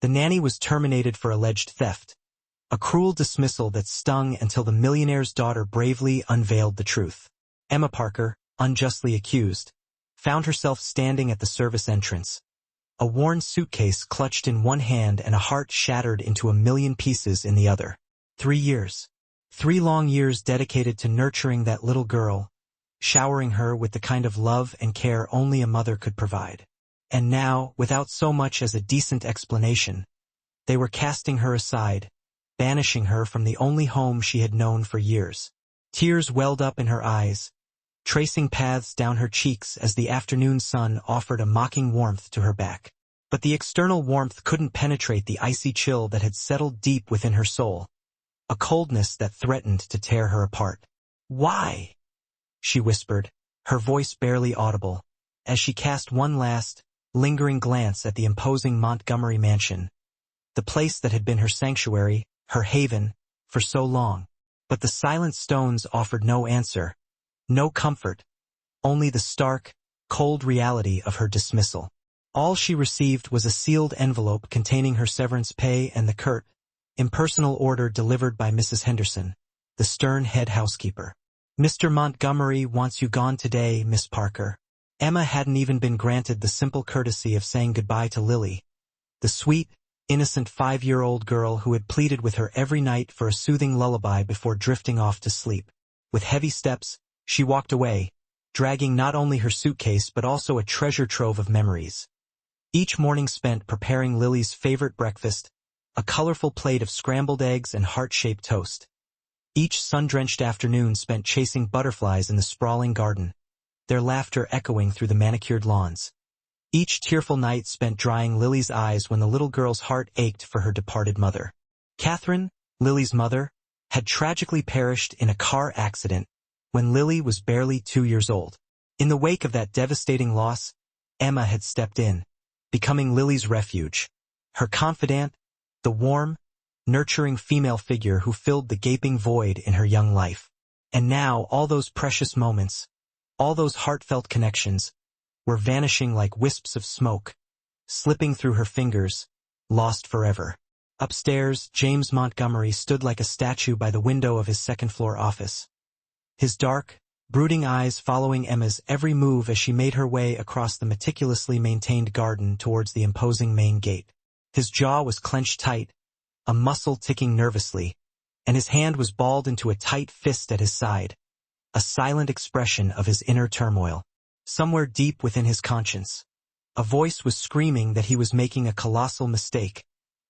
The nanny was terminated for alleged theft, a cruel dismissal that stung until the millionaire's daughter bravely unveiled the truth. Emma Parker, unjustly accused, found herself standing at the service entrance, a worn suitcase clutched in one hand and a heart shattered into a million pieces in the other. 3 years. 3 long years dedicated to nurturing that little girl, showering her with the kind of love and care only a mother could provide. And now, without so much as a decent explanation, they were casting her aside, banishing her from the only home she had known for years. Tears welled up in her eyes, tracing paths down her cheeks as the afternoon sun offered a mocking warmth to her back. But the external warmth couldn't penetrate the icy chill that had settled deep within her soul, a coldness that threatened to tear her apart. "Why?" she whispered, her voice barely audible, as she cast one last, lingering glance at the imposing Montgomery mansion, the place that had been her sanctuary, her haven, for so long. But the silent stones offered no answer, no comfort, only the stark, cold reality of her dismissal. All she received was a sealed envelope containing her severance pay and the curt, impersonal order delivered by Mrs. Henderson, the stern head housekeeper. "Mr. Montgomery wants you gone today, Miss Parker." Emma hadn't even been granted the simple courtesy of saying goodbye to Lily, the sweet, innocent 5-year-old girl who had pleaded with her every night for a soothing lullaby before drifting off to sleep. With heavy steps, she walked away, dragging not only her suitcase but also a treasure trove of memories. Each morning spent preparing Lily's favorite breakfast, a colorful plate of scrambled eggs and heart-shaped toast. Each sun-drenched afternoon spent chasing butterflies in the sprawling garden, their laughter echoing through the manicured lawns. Each tearful night spent drying Lily's eyes when the little girl's heart ached for her departed mother. Catherine, Lily's mother, had tragically perished in a car accident when Lily was barely 2 years old. In the wake of that devastating loss, Emma had stepped in, becoming Lily's refuge, her confidant, the warm, nurturing female figure who filled the gaping void in her young life. And now all those precious moments, all those heartfelt connections, were vanishing like wisps of smoke, slipping through her fingers, lost forever. Upstairs, James Montgomery stood like a statue by the window of his second-floor office, his dark, brooding eyes following Emma's every move as she made her way across the meticulously maintained garden towards the imposing main gate. His jaw was clenched tight, a muscle ticking nervously, and his hand was balled into a tight fist at his side, a silent expression of his inner turmoil. Somewhere deep within his conscience, a voice was screaming that he was making a colossal mistake,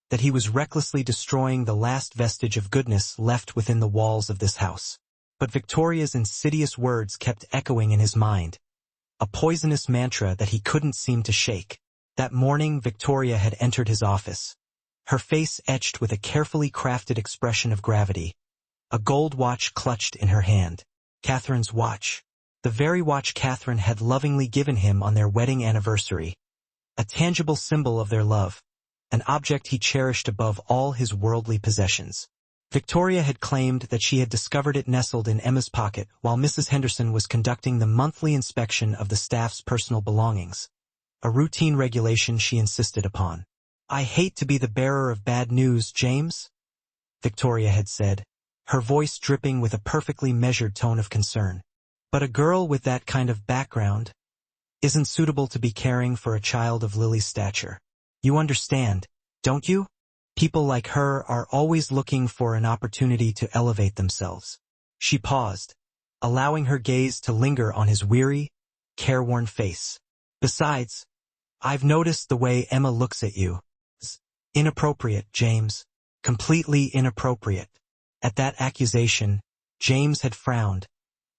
that he was recklessly destroying the last vestige of goodness left within the walls of this house. But Victoria's insidious words kept echoing in his mind, a poisonous mantra that he couldn't seem to shake. That morning, Victoria had entered his office, her face etched with a carefully crafted expression of gravity, a gold watch clutched in her hand. Catherine's watch. The very watch Catherine had lovingly given him on their wedding anniversary, a tangible symbol of their love, an object he cherished above all his worldly possessions. Victoria had claimed that she had discovered it nestled in Emma's pocket while Mrs. Henderson was conducting the monthly inspection of the staff's personal belongings, a routine regulation she insisted upon. "I hate to be the bearer of bad news, James," Victoria had said, her voice dripping with a perfectly measured tone of concern. "But a girl with that kind of background isn't suitable to be caring for a child of Lily's stature. You understand, don't you? People like her are always looking for an opportunity to elevate themselves." She paused, allowing her gaze to linger on his weary, careworn face. "Besides, I've noticed the way Emma looks at you. It's inappropriate, James. Completely inappropriate." At that accusation, James had frowned,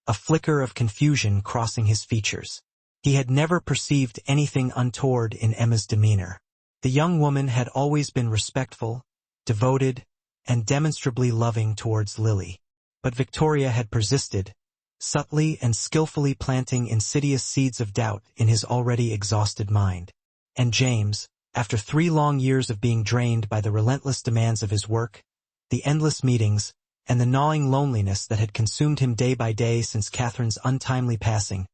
a flicker of confusion crossing his features. He had never perceived anything untoward in Emma's demeanor. The young woman had always been respectful, devoted, and demonstrably loving towards Lily. But Victoria had persisted, subtly and skillfully planting insidious seeds of doubt in his already exhausted mind. And James, after 3 long years of being drained by the relentless demands of his work, the endless meetings, and the gnawing loneliness that had consumed him day by day since Catherine's untimely passing,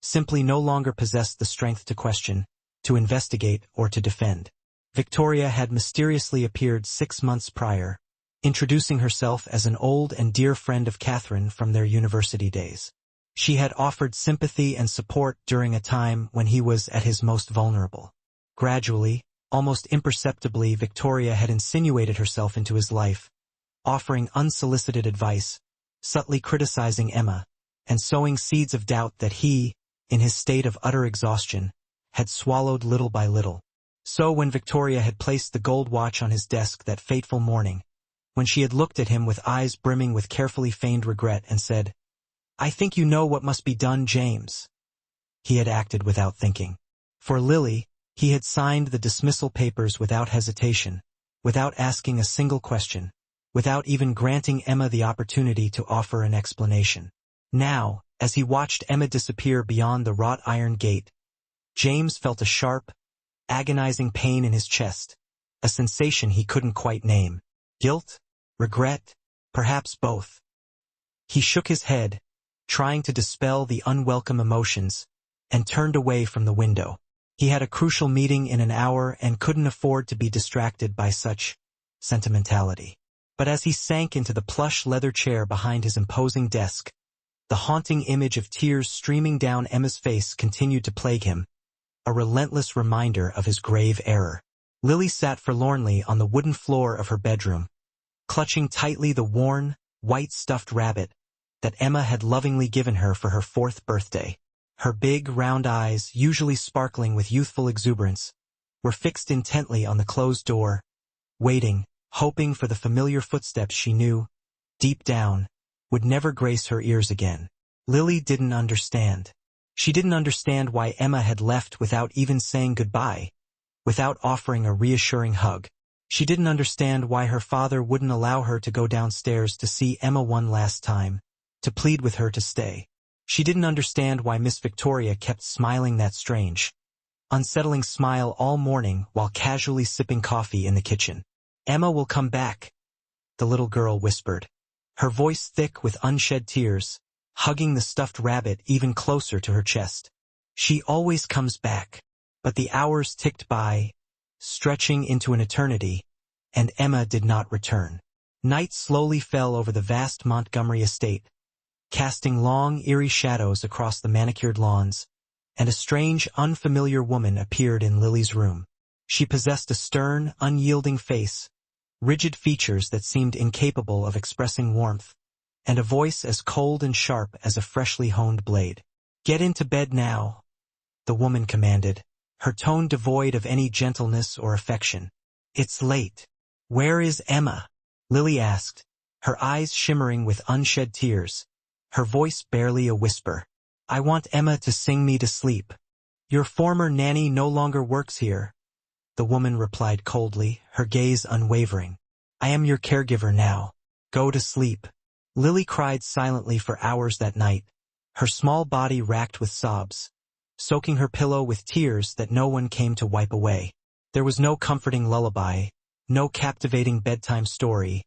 simply no longer possessed the strength to question, to investigate, or to defend. Victoria had mysteriously appeared 6 months prior, introducing herself as an old and dear friend of Catherine from their university days. She had offered sympathy and support during a time when he was at his most vulnerable. Gradually, almost imperceptibly, Victoria had insinuated herself into his life, offering unsolicited advice, subtly criticizing Emma, and sowing seeds of doubt that he, in his state of utter exhaustion, had swallowed little by little. So when Victoria had placed the gold watch on his desk that fateful morning, when she had looked at him with eyes brimming with carefully feigned regret and said, "I think you know what must be done, James," he had acted without thinking. For Lily, he had signed the dismissal papers without hesitation, without asking a single question, without even granting Emma the opportunity to offer an explanation. Now, as he watched Emma disappear beyond the wrought iron gate, James felt a sharp, agonizing pain in his chest, a sensation he couldn't quite name. Guilt? Regret? Perhaps both. He shook his head, trying to dispel the unwelcome emotions, and turned away from the window. He had a crucial meeting in an hour and couldn't afford to be distracted by such sentimentality. But as he sank into the plush leather chair behind his imposing desk, the haunting image of tears streaming down Emma's face continued to plague him, a relentless reminder of his grave error. Lily sat forlornly on the wooden floor of her bedroom, clutching tightly the worn, white stuffed rabbit that Emma had lovingly given her for her 4th birthday. Her big, round eyes, usually sparkling with youthful exuberance, were fixed intently on the closed door, waiting, hoping for the familiar footsteps she knew, deep down, would never grace her ears again. Lily didn't understand. She didn't understand why Emma had left without even saying goodbye, without offering a reassuring hug. She didn't understand why her father wouldn't allow her to go downstairs to see Emma one last time, to plead with her to stay. She didn't understand why Miss Victoria kept smiling that strange, unsettling smile all morning while casually sipping coffee in the kitchen. "Emma will come back," the little girl whispered, her voice thick with unshed tears, hugging the stuffed rabbit even closer to her chest. "She always comes back." But the hours ticked by, stretching into an eternity, and Emma did not return. Night slowly fell over the vast Montgomery estate, casting long, eerie shadows across the manicured lawns, and a strange, unfamiliar woman appeared in Lily's room. She possessed a stern, unyielding face, rigid features that seemed incapable of expressing warmth, and a voice as cold and sharp as a freshly honed blade. "Get into bed now," the woman commanded, her tone devoid of any gentleness or affection. "It's late." "Where is Emma?" Lily asked, her eyes shimmering with unshed tears, her voice barely a whisper. "I want Emma to sing me to sleep." "Your former nanny no longer works here," the woman replied coldly, her gaze unwavering. "I am your caregiver now. Go to sleep." Lily cried silently for hours that night, her small body racked with sobs, soaking her pillow with tears that no one came to wipe away. There was no comforting lullaby, no captivating bedtime story,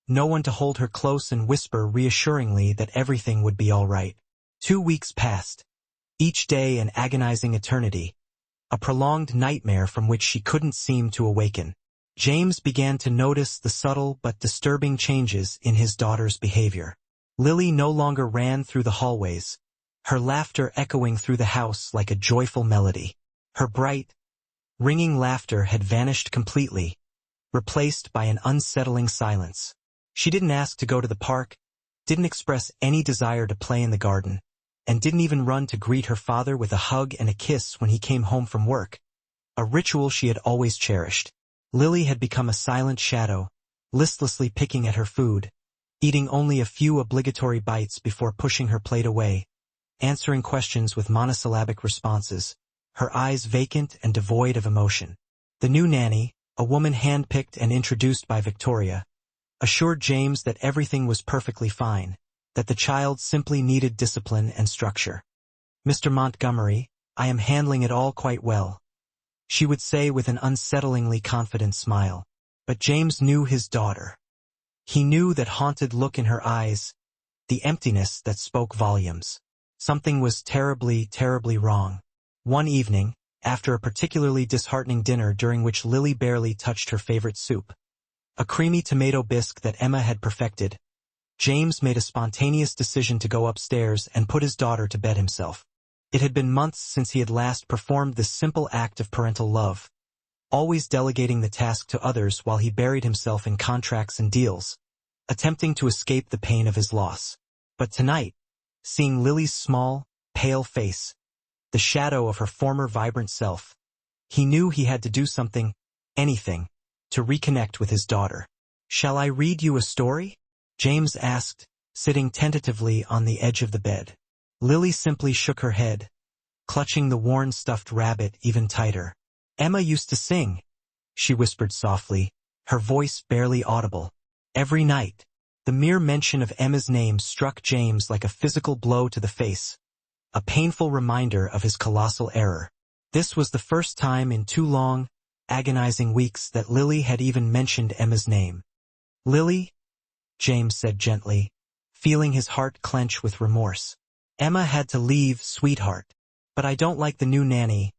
no one to hold her close and whisper reassuringly that everything would be all right. 2 weeks passed, each day an agonizing eternity, a prolonged nightmare from which she couldn't seem to awaken. James began to notice the subtle but disturbing changes in his daughter's behavior. Lily no longer ran through the hallways, her laughter echoing through the house like a joyful melody. Her bright, ringing laughter had vanished completely, replaced by an unsettling silence. She didn't ask to go to the park, didn't express any desire to play in the garden, and didn't even run to greet her father with a hug and a kiss when he came home from work, a ritual she had always cherished. Lily had become a silent shadow, listlessly picking at her food, eating only a few obligatory bites before pushing her plate away, answering questions with monosyllabic responses, her eyes vacant and devoid of emotion. The new nanny, a woman handpicked and introduced by Victoria, assured James that everything was perfectly fine, that the child simply needed discipline and structure. "Mr. Montgomery, I am handling it all quite well," she would say with an unsettlingly confident smile. But James knew his daughter. He knew that haunted look in her eyes, the emptiness that spoke volumes. Something was terribly, terribly wrong. One evening, after a particularly disheartening dinner during which Lily barely touched her favorite soup, a creamy tomato bisque that Emma had perfected, James made a spontaneous decision to go upstairs and put his daughter to bed himself. It had been months since he had last performed this simple act of parental love, always delegating the task to others while he buried himself in contracts and deals, attempting to escape the pain of his loss. But tonight, seeing Lily's small, pale face, the shadow of her former vibrant self, he knew he had to do something, anything, to reconnect with his daughter. "Shall I read you a story?" James asked, sitting tentatively on the edge of the bed. Lily simply shook her head, clutching the worn stuffed rabbit even tighter. "Emma used to sing," she whispered softly, her voice barely audible. Every night. The mere mention of Emma's name struck James like a physical blow to the face, a painful reminder of his colossal error. This was the first time in 2 long, agonizing weeks that Lily had even mentioned Emma's name. "Lily?" James said gently, feeling his heart clench with remorse. "Emma had to leave, sweetheart. But I don't like the new nanny."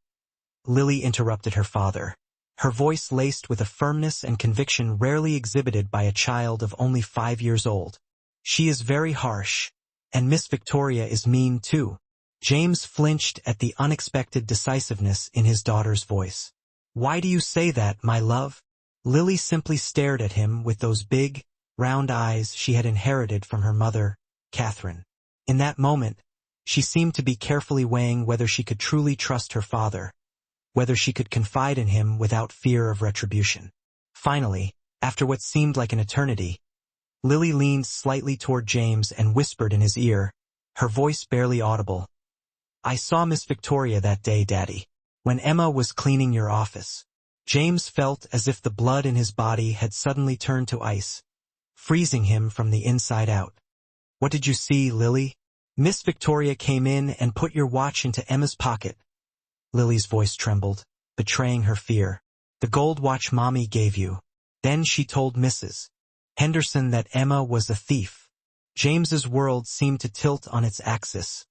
Lily interrupted her father, her voice laced with a firmness and conviction rarely exhibited by a child of only 5 years old. "She is very harsh, and Miss Victoria is mean too." James flinched at the unexpected decisiveness in his daughter's voice. "Why do you say that, my love?" Lily simply stared at him with those big, round eyes she had inherited from her mother, Catherine. In that moment, she seemed to be carefully weighing whether she could truly trust her father, whether she could confide in him without fear of retribution. Finally, after what seemed like an eternity, Lily leaned slightly toward James and whispered in his ear, her voice barely audible. "I saw Miss Victoria that day, Daddy, when Emma was cleaning your office." James felt as if the blood in his body had suddenly turned to ice, freezing him from the inside out. "What did you see, Lily?" "Miss Victoria came in and put your watch into Emma's pocket." Lily's voice trembled, betraying her fear. "The gold watch Mommy gave you." Then she told Mrs. Henderson that Emma was a thief. James's world seemed to tilt on its axis,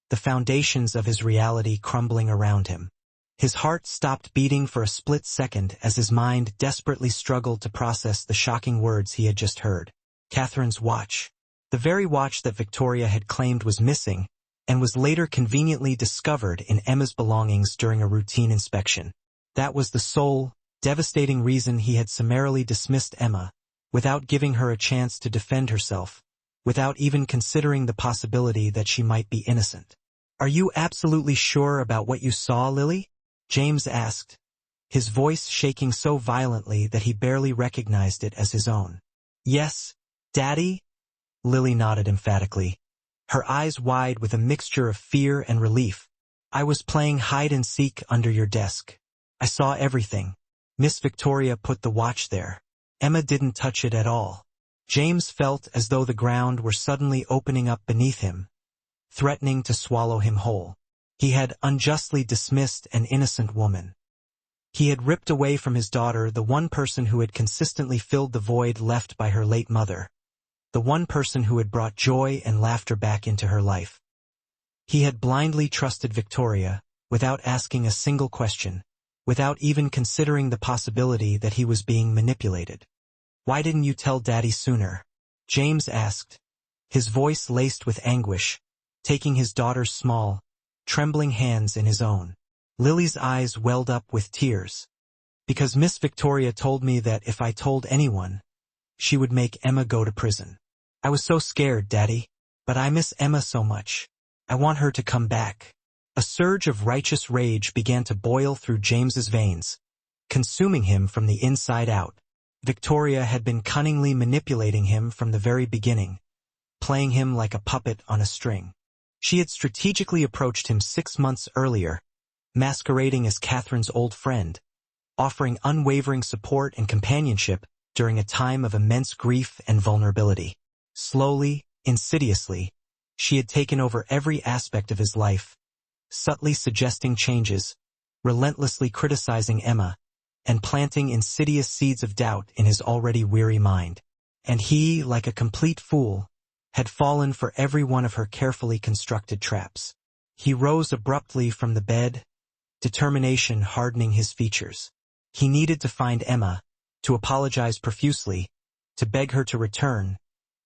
the foundations of his reality crumbling around him. His heart stopped beating for a split second as his mind desperately struggled to process the shocking words he had just heard. Catherine's watch. The very watch that Victoria had claimed was missing, and was later conveniently discovered in Emma's belongings during a routine inspection. That was the sole, devastating reason he had summarily dismissed Emma, without giving her a chance to defend herself, without even considering the possibility that she might be innocent. "Are you absolutely sure about what you saw, Lily?" James asked, his voice shaking so violently that he barely recognized it as his own. "Yes, Daddy?" Lily nodded emphatically, her eyes wide with a mixture of fear and relief. "I was playing hide-and-seek under your desk. I saw everything. Miss Victoria put the watch there. Emma didn't touch it at all." James felt as though the ground were suddenly opening up beneath him, threatening to swallow him whole. He had unjustly dismissed an innocent woman. He had ripped away from his daughter the one person who had consistently filled the void left by her late mother, the one person who had brought joy and laughter back into her life. He had blindly trusted Victoria, without asking a single question, without even considering the possibility that he was being manipulated. "Why didn't you tell Daddy sooner?" James asked, his voice laced with anguish, taking his daughter's small, trembling hands in his own. Lily's eyes welled up with tears. "Because Miss Victoria told me that if I told anyone, she would make Emma go to prison. I was so scared, Daddy. But I miss Emma so much. I want her to come back." A surge of righteous rage began to boil through James's veins, consuming him from the inside out. Victoria had been cunningly manipulating him from the very beginning, playing him like a puppet on a string. She had strategically approached him 6 months earlier, masquerading as Catherine's old friend, offering unwavering support and companionship during a time of immense grief and vulnerability. Slowly, insidiously, she had taken over every aspect of his life, subtly suggesting changes, relentlessly criticizing Emma, and planting insidious seeds of doubt in his already weary mind. And he, like a complete fool, had fallen for every one of her carefully constructed traps. He rose abruptly from the bed, determination hardening his features. He needed to find Emma, to apologize profusely, to beg her to return,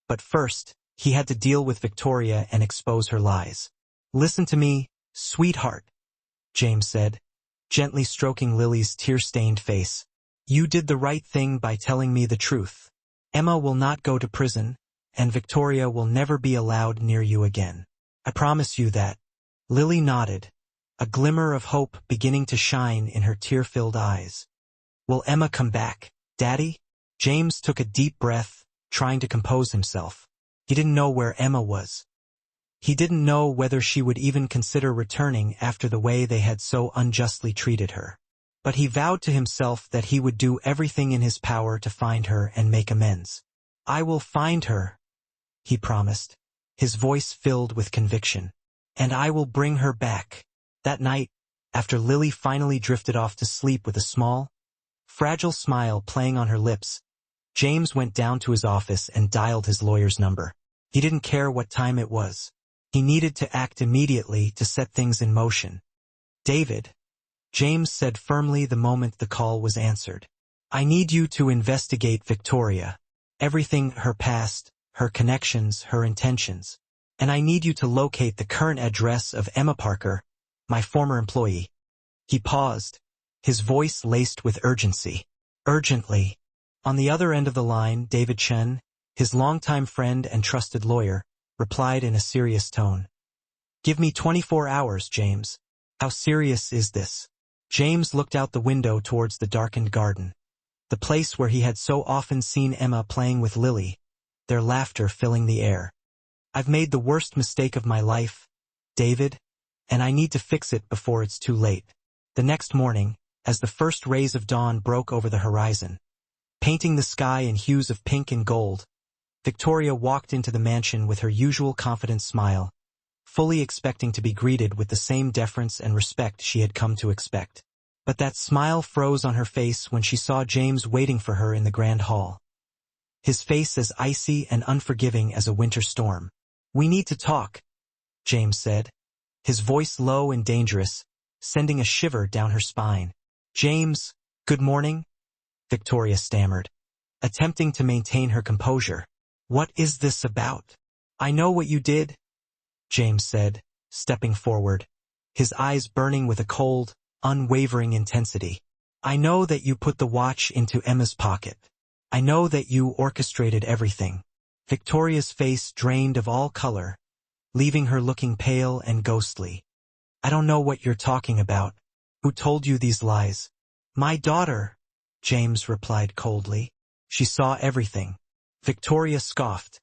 but first, he had to deal with Victoria and expose her lies. "Listen to me, sweetheart," James said, gently stroking Lily's tear-stained face. "You did the right thing by telling me the truth. Emma will not go to prison, and Victoria will never be allowed near you again. I promise you that." Lily nodded, a glimmer of hope beginning to shine in her tear-filled eyes. "Will Emma come back, Daddy?" James took a deep breath, trying to compose himself. He didn't know where Emma was. He didn't know whether she would even consider returning after the way they had so unjustly treated her. But he vowed to himself that he would do everything in his power to find her and make amends. "I will find her," he promised, his voice filled with conviction. "And I will bring her back." That night, after Lily finally drifted off to sleep with a small, fragile smile playing on her lips, James went down to his office and dialed his lawyer's number. He didn't care what time it was. He needed to act immediately to set things in motion. "David," James said firmly the moment the call was answered, "I need you to investigate Victoria. Everything, her past, her connections, her intentions. And I need you to locate the current address of Emma Parker, my former employee." He paused, his voice laced with urgency. "Urgently." On the other end of the line, David Chen, his longtime friend and trusted lawyer, replied in a serious tone. "Give me 24 hours, James. How serious is this?" James looked out the window towards the darkened garden, the place where he had so often seen Emma playing with Lily, their laughter filling the air. "I've made the worst mistake of my life, David, and I need to fix it before it's too late." The next morning, as the first rays of dawn broke over the horizon, painting the sky in hues of pink and gold, Victoria walked into the mansion with her usual confident smile, fully expecting to be greeted with the same deference and respect she had come to expect. But that smile froze on her face when she saw James waiting for her in the grand hall, his face as icy and unforgiving as a winter storm. "We need to talk," James said, his voice low and dangerous, sending a shiver down her spine. "James, good morning," Victoria stammered, attempting to maintain her composure. "What is this about?" "I know what you did," James said, stepping forward, his eyes burning with a cold, unwavering intensity. "I know that you put the watch into Emma's pocket. I know that you orchestrated everything." Victoria's face drained of all color, leaving her looking pale and ghostly. "I don't know what you're talking about. Who told you these lies?" "My daughter," James replied coldly. "She saw everything." Victoria scoffed,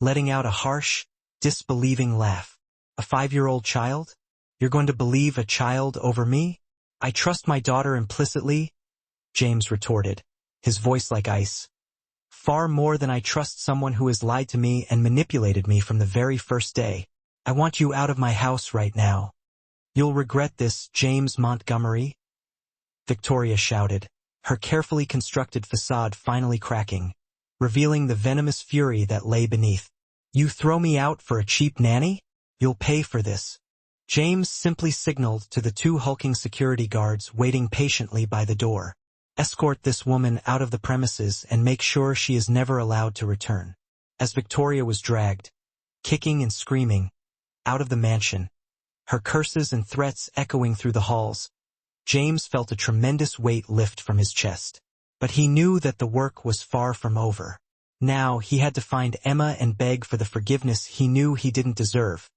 letting out a harsh, disbelieving laugh. "A 5-year-old child? You're going to believe a child over me?" "I trust my daughter implicitly," James retorted, his voice like ice. "Far more than I trust someone who has lied to me and manipulated me from the very first day. I want you out of my house right now. You'll regret this, James Montgomery," Victoria shouted, her carefully constructed facade finally cracking, revealing the venomous fury that lay beneath. "You throw me out for a cheap nanny? You'll pay for this." James simply signaled to the 2 hulking security guards waiting patiently by the door. "Escort this woman out of the premises and make sure she is never allowed to return." As Victoria was dragged, kicking and screaming, out of the mansion, her curses and threats echoing through the halls, James felt a tremendous weight lift from his chest. But he knew that the work was far from over. Now he had to find Emma and beg for the forgiveness he knew he didn't deserve,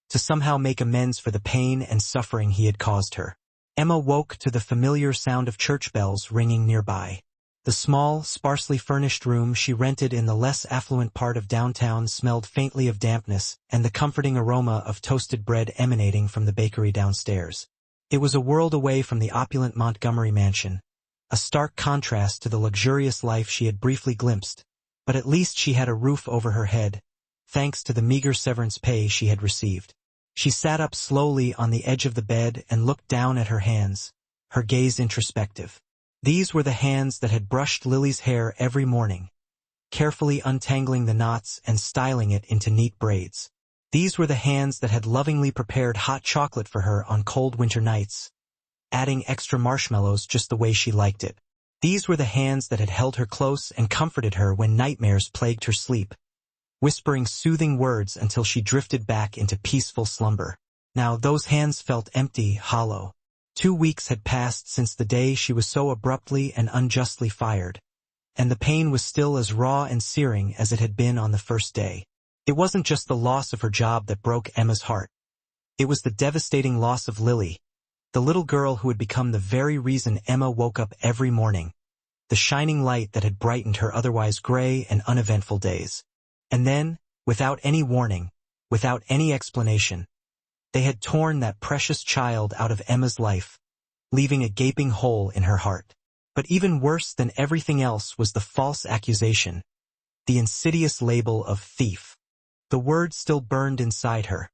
to somehow make amends for the pain and suffering he had caused her. Emma woke to the familiar sound of church bells ringing nearby. The small, sparsely furnished room she rented in the less affluent part of downtown smelled faintly of dampness and the comforting aroma of toasted bread emanating from the bakery downstairs. It was a world away from the opulent Montgomery mansion, a stark contrast to the luxurious life she had briefly glimpsed, but at least she had a roof over her head, thanks to the meager severance pay she had received. She sat up slowly on the edge of the bed and looked down at her hands, her gaze introspective. These were the hands that had brushed Lily's hair every morning, carefully untangling the knots and styling it into neat braids. These were the hands that had lovingly prepared hot chocolate for her on cold winter nights, adding extra marshmallows just the way she liked it. These were the hands that had held her close and comforted her when nightmares plagued her sleep, whispering soothing words until she drifted back into peaceful slumber. Now those hands felt empty, hollow. 2 weeks had passed since the day she was so abruptly and unjustly fired, and the pain was still as raw and searing as it had been on the first day. It wasn't just the loss of her job that broke Emma's heart. It was the devastating loss of Lily, the little girl who had become the very reason Emma woke up every morning, the shining light that had brightened her otherwise gray and uneventful days. And then, without any warning, without any explanation, they had torn that precious child out of Emma's life, leaving a gaping hole in her heart. But even worse than everything else was the false accusation, the insidious label of thief. The word still burned inside her,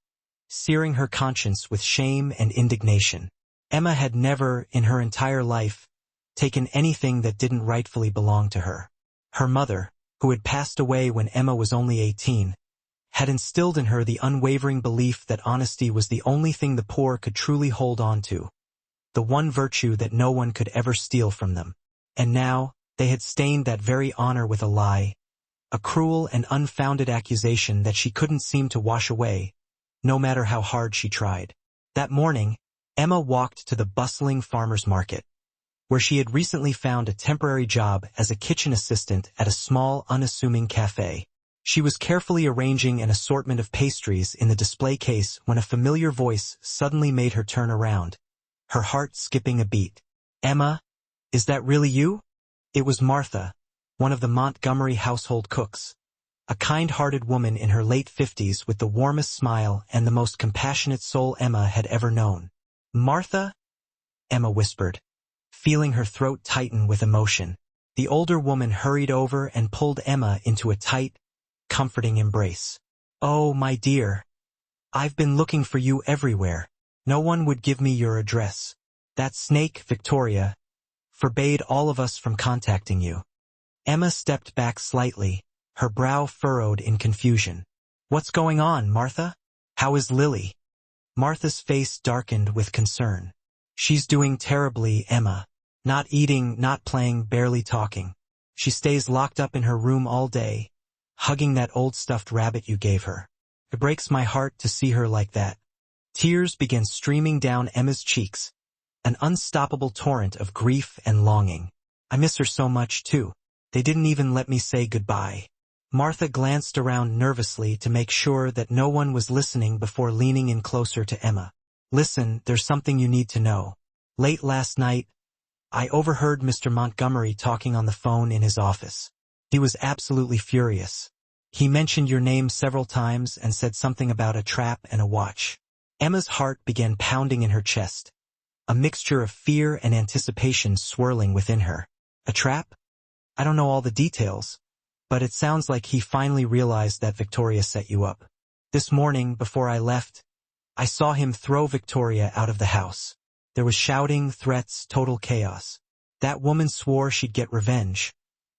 searing her conscience with shame and indignation. Emma had never, in her entire life, taken anything that didn't rightfully belong to her. Her mother, who had passed away when Emma was only 18, had instilled in her the unwavering belief that honesty was the only thing the poor could truly hold on to, the one virtue that no one could ever steal from them. And now, they had stained that very honor with a lie, a cruel and unfounded accusation that she couldn't seem to wash away, no matter how hard she tried. That morning, Emma walked to the bustling farmer's market, where she had recently found a temporary job as a kitchen assistant at a small, unassuming cafe. She was carefully arranging an assortment of pastries in the display case when a familiar voice suddenly made her turn around, her heart skipping a beat. "Emma, is that really you?" It was Martha, one of the Montgomery household cooks, a kind-hearted woman in her late 50s with the warmest smile and the most compassionate soul Emma had ever known. "Martha?" Emma whispered, feeling her throat tighten with emotion. The older woman hurried over and pulled Emma into a tight, comforting embrace. "Oh, my dear. I've been looking for you everywhere. No one would give me your address. That snake, Victoria, forbade all of us from contacting you." Emma stepped back slightly, her brow furrowed in confusion. "What's going on, Martha? How is Lily?" Martha's face darkened with concern. "She's doing terribly, Emma. Not eating, not playing, barely talking. She stays locked up in her room all day, hugging that old stuffed rabbit you gave her. It breaks my heart to see her like that." Tears began streaming down Emma's cheeks, an unstoppable torrent of grief and longing. "I miss her so much, too. They didn't even let me say goodbye." Martha glanced around nervously to make sure that no one was listening before leaning in closer to Emma. "Listen, there's something you need to know. Late last night, I overheard Mr. Montgomery talking on the phone in his office. He was absolutely furious. He mentioned your name several times and said something about a trap and a watch." Emma's heart began pounding in her chest, a mixture of fear and anticipation swirling within her. "A trap? I don't know all the details, but it sounds like he finally realized that Victoria set you up. This morning, before I left, I saw him throw Victoria out of the house. There was shouting, threats, total chaos. That woman swore she'd get revenge,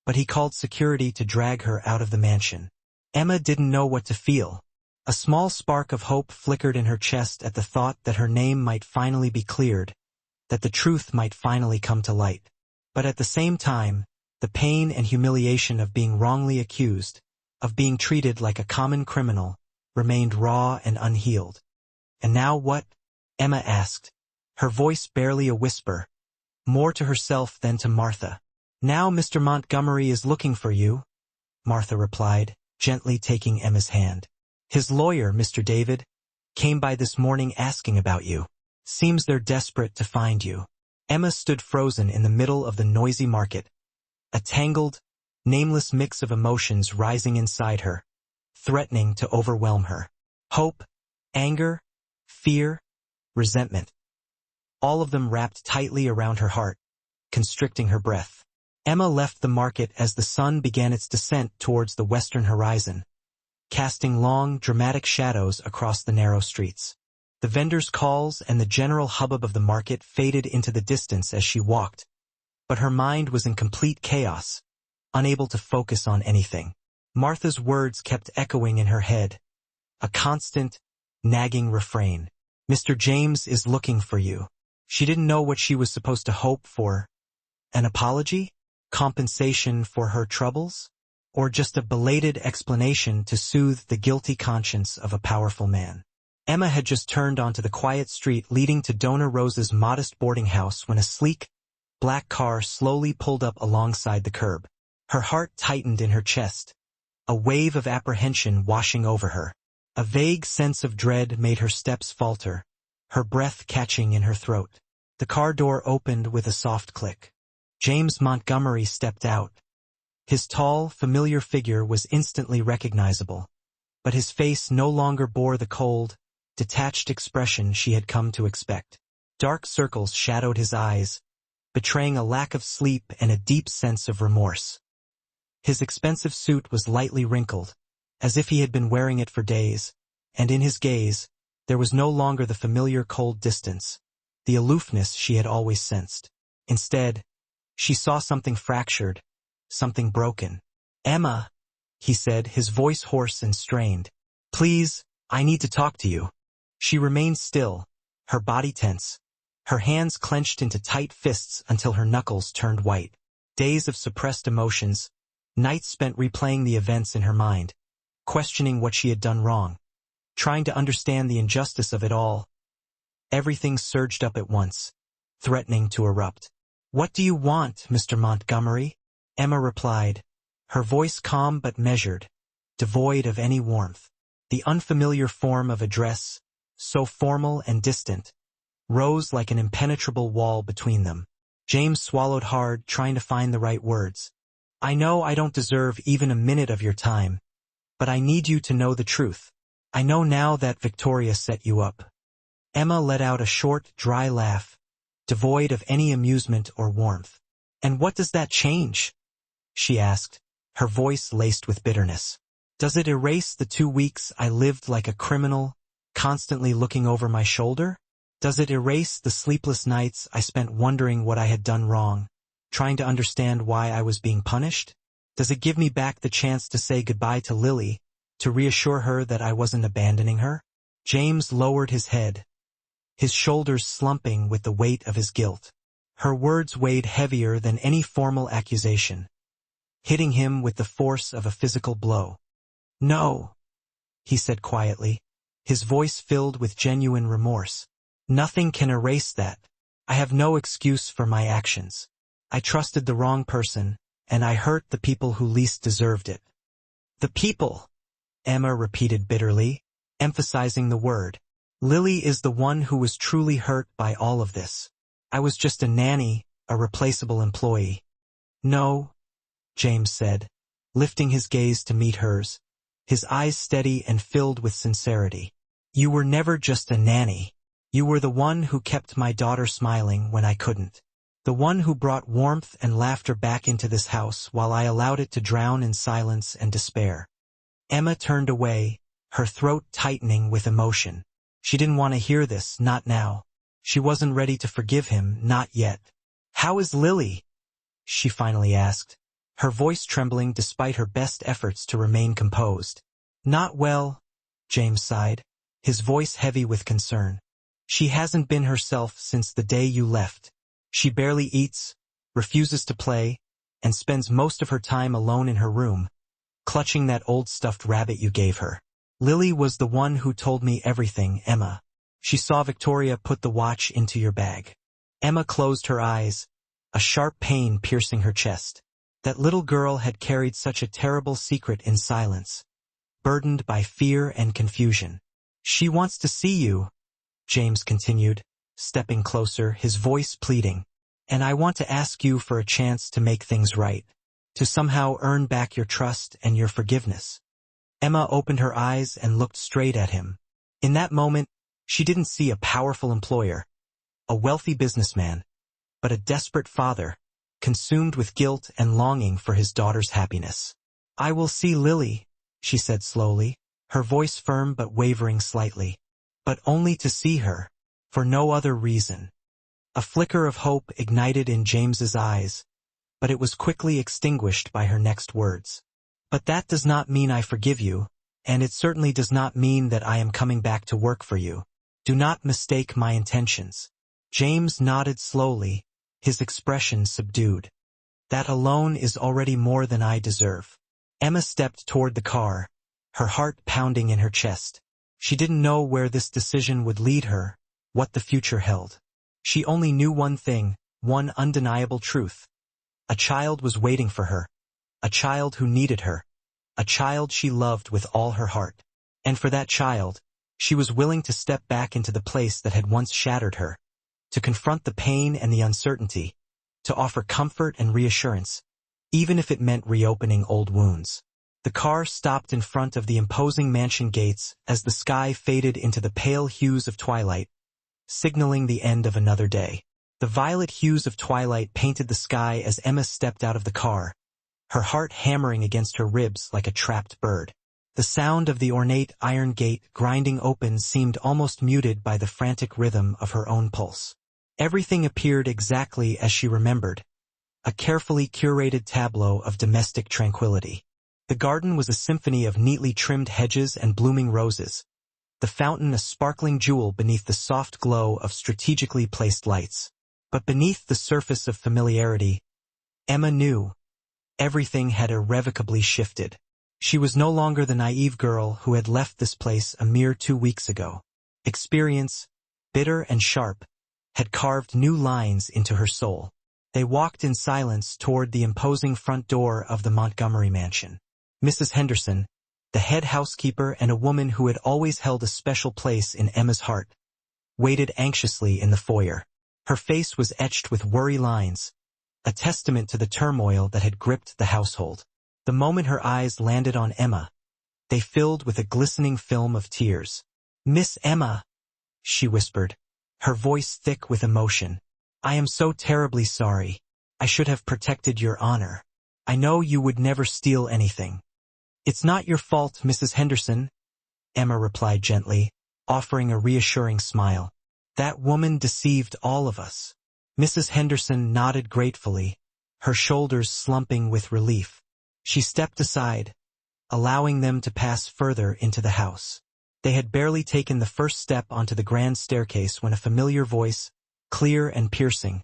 but he called security to drag her out of the mansion." Emma didn't know what to feel. A small spark of hope flickered in her chest at the thought that her name might finally be cleared, that the truth might finally come to light. But at the same time, the pain and humiliation of being wrongly accused, of being treated like a common criminal, remained raw and unhealed. "And now what?" Emma asked, her voice barely a whisper, more to herself than to Martha. "Now Mr. Montgomery is looking for you," Martha replied, gently taking Emma's hand. "His lawyer, Mr. David, came by this morning asking about you. Seems they're desperate to find you." Emma stood frozen in the middle of the noisy market, a tangled, nameless mix of emotions rising inside her, threatening to overwhelm her. Hope, anger, fear, resentment. All of them wrapped tightly around her heart, constricting her breath. Emma left the market as the sun began its descent towards the western horizon, casting long, dramatic shadows across the narrow streets. The vendors' calls and the general hubbub of the market faded into the distance as she walked, but her mind was in complete chaos, unable to focus on anything. Martha's words kept echoing in her head, a constant, nagging refrain. "Mr. James is looking for you. She didn't know what she was supposed to hope for. An apology? Compensation for her troubles? Or just a belated explanation to soothe the guilty conscience of a powerful man? Emma had just turned onto the quiet street leading to Donor Rose's modest boarding house when a sleek, black car slowly pulled up alongside the curb. Her heart tightened in her chest, a wave of apprehension washing over her. A vague sense of dread made her steps falter, her breath catching in her throat. The car door opened with a soft click. James Montgomery stepped out. His tall, familiar figure was instantly recognizable, but his face no longer bore the cold, detached expression she had come to expect. Dark circles shadowed his eyes, betraying a lack of sleep and a deep sense of remorse. His expensive suit was lightly wrinkled, as if he had been wearing it for days, and in his gaze, there was no longer the familiar cold distance, the aloofness she had always sensed. Instead, she saw something fractured, something broken. "Emma," he said, his voice hoarse and strained. "Please, I need to talk to you." She remained still, her body tense, her hands clenched into tight fists until her knuckles turned white. Days of suppressed emotions, nights spent replaying the events in her mind, questioning what she had done wrong, trying to understand the injustice of it all. Everything surged up at once, threatening to erupt. "What do you want, Mr. Montgomery?" Emma replied, her voice calm but measured, devoid of any warmth. The unfamiliar form of address, so formal and distant, rose like an impenetrable wall between them. James swallowed hard, trying to find the right words. "I know I don't deserve even a minute of your time, but I need you to know the truth. I know now that Victoria set you up." Emma let out a short, dry laugh, devoid of any amusement or warmth. "And what does that change?" she asked, her voice laced with bitterness. "Does it erase the 2 weeks I lived like a criminal, constantly looking over my shoulder? Does it erase the sleepless nights I spent wondering what I had done wrong, trying to understand why I was being punished? Does it give me back the chance to say goodbye to Lily, to reassure her that I wasn't abandoning her?" James lowered his head, his shoulders slumping with the weight of his guilt. Her words weighed heavier than any formal accusation, hitting him with the force of a physical blow. "No," he said quietly, his voice filled with genuine remorse. "Nothing can erase that. I have no excuse for my actions. I trusted the wrong person, and I hurt the people who least deserved it." "The people," Emma repeated bitterly, emphasizing the word. "Lily is the one who was truly hurt by all of this. I was just a nanny, a replaceable employee." "No," James said, lifting his gaze to meet hers, his eyes steady and filled with sincerity. "You were never just a nanny. You were the one who kept my daughter smiling when I couldn't. The one who brought warmth and laughter back into this house while I allowed it to drown in silence and despair." Emma turned away, her throat tightening with emotion. She didn't want to hear this, not now. She wasn't ready to forgive him, not yet. "How is Lily?" she finally asked, her voice trembling despite her best efforts to remain composed. "Not well," James sighed, his voice heavy with concern. "She hasn't been herself since the day you left. She barely eats, refuses to play, and spends most of her time alone in her room, clutching that old stuffed rabbit you gave her. Lily was the one who told me everything, Emma. She saw Victoria put the watch into your bag." Emma closed her eyes, a sharp pain piercing her chest. That little girl had carried such a terrible secret in silence, burdened by fear and confusion. "She wants to see you," James continued, stepping closer, his voice pleading. "And I want to ask you for a chance to make things right, to somehow earn back your trust and your forgiveness." Emma opened her eyes and looked straight at him. In that moment, she didn't see a powerful employer, a wealthy businessman, but a desperate father, consumed with guilt and longing for his daughter's happiness. "I will see Lily," she said slowly, her voice firm but wavering slightly. "But only to see her, for no other reason." A flicker of hope ignited in James's eyes, but it was quickly extinguished by her next words. "But that does not mean I forgive you, and it certainly does not mean that I am coming back to work for you. Do not mistake my intentions." James nodded slowly, his expression subdued. That alone is already more than I deserve. Emma stepped toward the car, her heart pounding in her chest. She didn't know where this decision would lead her, what the future held. She only knew one thing, one undeniable truth. A child was waiting for her. A child who needed her. A child she loved with all her heart. And for that child, she was willing to step back into the place that had once shattered her, to confront the pain and the uncertainty, to offer comfort and reassurance, even if it meant reopening old wounds. The car stopped in front of the imposing mansion gates as the sky faded into the pale hues of twilight, signaling the end of another day. The violet hues of twilight painted the sky as Emma stepped out of the car, her heart hammering against her ribs like a trapped bird. The sound of the ornate iron gate grinding open seemed almost muted by the frantic rhythm of her own pulse. Everything appeared exactly as she remembered, a carefully curated tableau of domestic tranquility. The garden was a symphony of neatly trimmed hedges and blooming roses, the fountain a sparkling jewel beneath the soft glow of strategically placed lights. But beneath the surface of familiarity, Emma knew everything had irrevocably shifted. She was no longer the naive girl who had left this place a mere 2 weeks ago. Experience, bitter and sharp, had carved new lines into her soul. They walked in silence toward the imposing front door of the Montgomery mansion. Mrs. Henderson, the head housekeeper and a woman who had always held a special place in Emma's heart, waited anxiously in the foyer. Her face was etched with worry lines, a testament to the turmoil that had gripped the household. The moment her eyes landed on Emma, they filled with a glistening film of tears. "Miss Emma," she whispered, her voice thick with emotion. "I am so terribly sorry. I should have protected your honor. I know you would never steal anything." "It's not your fault, Mrs. Henderson," Emma replied gently, offering a reassuring smile. "That woman deceived all of us." Mrs. Henderson nodded gratefully, her shoulders slumping with relief. She stepped aside, allowing them to pass further into the house. They had barely taken the first step onto the grand staircase when a familiar voice, clear and piercing,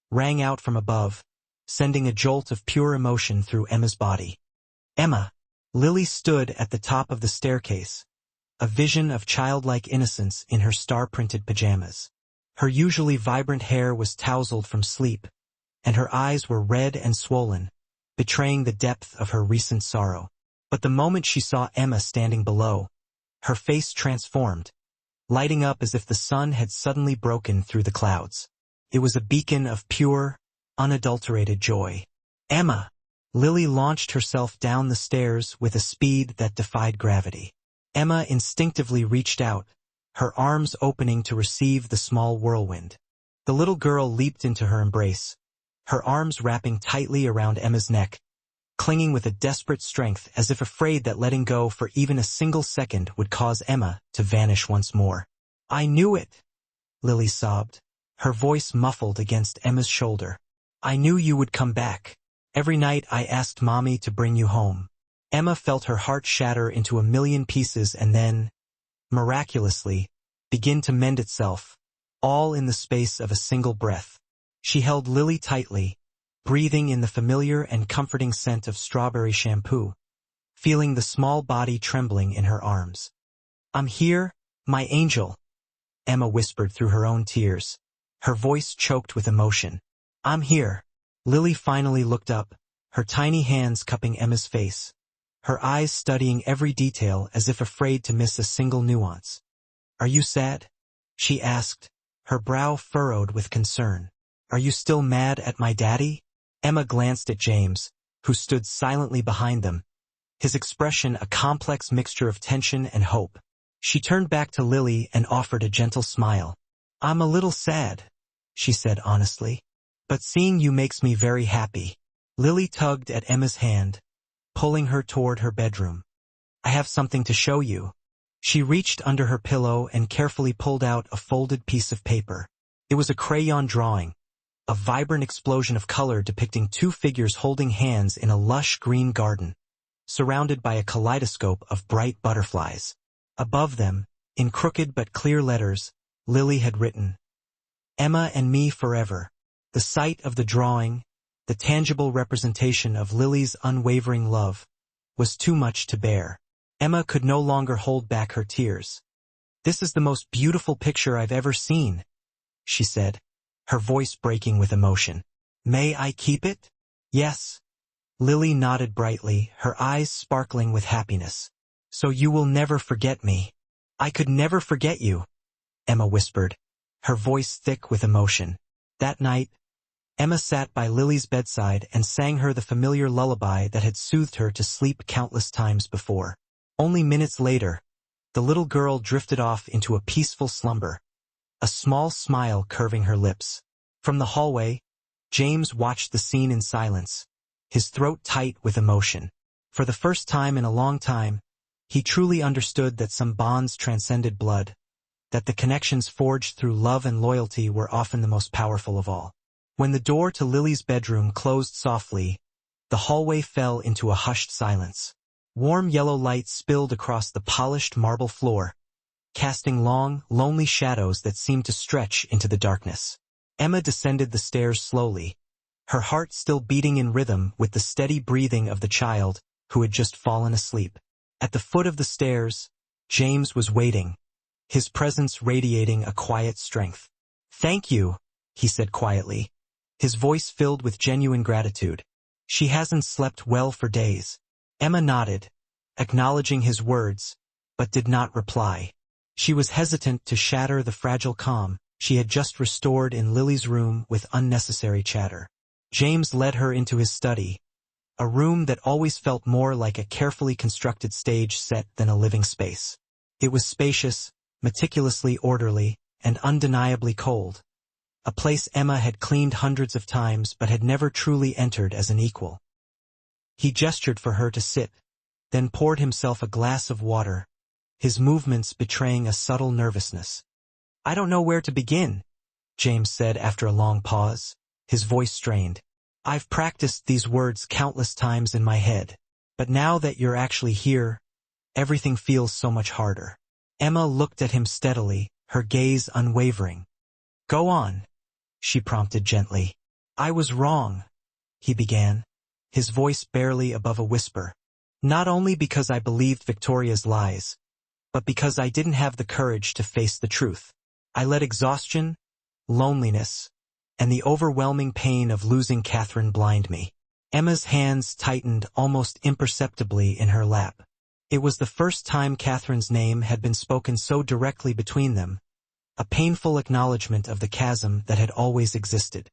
rang out from above, sending a jolt of pure emotion through Emma's body. "Emma!" Lily stood at the top of the staircase, a vision of childlike innocence in her star-printed pajamas. Her usually vibrant hair was tousled from sleep, and her eyes were red and swollen, betraying the depth of her recent sorrow. But the moment she saw Emma standing below, her face transformed, lighting up as if the sun had suddenly broken through the clouds. It was a beacon of pure, unadulterated joy. "Emma!" Lily launched herself down the stairs with a speed that defied gravity. Emma instinctively reached out, her arms opening to receive the small whirlwind. The little girl leaped into her embrace, her arms wrapping tightly around Emma's neck, clinging with a desperate strength as if afraid that letting go for even a single second would cause Emma to vanish once more. "I knew it," Lily sobbed, her voice muffled against Emma's shoulder. "I knew you would come back. Every night I asked Mommy to bring you home." Emma felt her heart shatter into a million pieces and then, miraculously, begin to mend itself, all in the space of a single breath. She held Lily tightly, breathing in the familiar and comforting scent of strawberry shampoo, feeling the small body trembling in her arms. "I'm here, my angel," Emma whispered through her own tears, her voice choked with emotion. "I'm here." Lily finally looked up, her tiny hands cupping Emma's face, her eyes studying every detail as if afraid to miss a single nuance. "Are you sad?" she asked, her brow furrowed with concern. "Are you still mad at my daddy?" Emma glanced at James, who stood silently behind them, his expression a complex mixture of tension and hope. She turned back to Lily and offered a gentle smile. "I'm a little sad," she said honestly, "but seeing you makes me very happy." Lily tugged at Emma's hand, pulling her toward her bedroom. "I have something to show you." She reached under her pillow and carefully pulled out a folded piece of paper. It was a crayon drawing, a vibrant explosion of color depicting 2 figures holding hands in a lush green garden, surrounded by a kaleidoscope of bright butterflies. Above them, in crooked but clear letters, Lily had written, Emma and me forever. The sight of the drawing, the tangible representation of Lily's unwavering love, was too much to bear. Emma could no longer hold back her tears. "This is the most beautiful picture I've ever seen," she said, her voice breaking with emotion. "May I keep it?" "Yes." Lily nodded brightly, her eyes sparkling with happiness. "So you will never forget me." "I could never forget you," Emma whispered, her voice thick with emotion. That night, Emma sat by Lily's bedside and sang her the familiar lullaby that had soothed her to sleep countless times before. Only minutes later, the little girl drifted off into a peaceful slumber, a small smile curving her lips. From the hallway, James watched the scene in silence, his throat tight with emotion. For the first time in a long time, he truly understood that some bonds transcended blood, that the connections forged through love and loyalty were often the most powerful of all. When the door to Lily's bedroom closed softly, the hallway fell into a hushed silence. Warm yellow light spilled across the polished marble floor, casting long, lonely shadows that seemed to stretch into the darkness. Emma descended the stairs slowly, her heart still beating in rhythm with the steady breathing of the child who had just fallen asleep. At the foot of the stairs, James was waiting, his presence radiating a quiet strength. "Thank you," he said quietly, his voice filled with genuine gratitude. "She hasn't slept well for days." Emma nodded, acknowledging his words, but did not reply. She was hesitant to shatter the fragile calm she had just restored in Lily's room with unnecessary chatter. James led her into his study, a room that always felt more like a carefully constructed stage set than a living space. It was spacious, meticulously orderly, and undeniably cold, a place Emma had cleaned hundreds of times but had never truly entered as an equal. He gestured for her to sit, then poured himself a glass of water, his movements betraying a subtle nervousness. "I don't know where to begin," James said after a long pause, his voice strained. "I've practiced these words countless times in my head, but now that you're actually here, everything feels so much harder." Emma looked at him steadily, her gaze unwavering. "Go on," she prompted gently. "I was wrong," he began, his voice barely above a whisper. "Not only because I believed Victoria's lies, but because I didn't have the courage to face the truth. I let exhaustion, loneliness, and the overwhelming pain of losing Catherine blind me." Emma's hands tightened almost imperceptibly in her lap. It was the first time Catherine's name had been spoken so directly between them, a painful acknowledgement of the chasm that had always existed.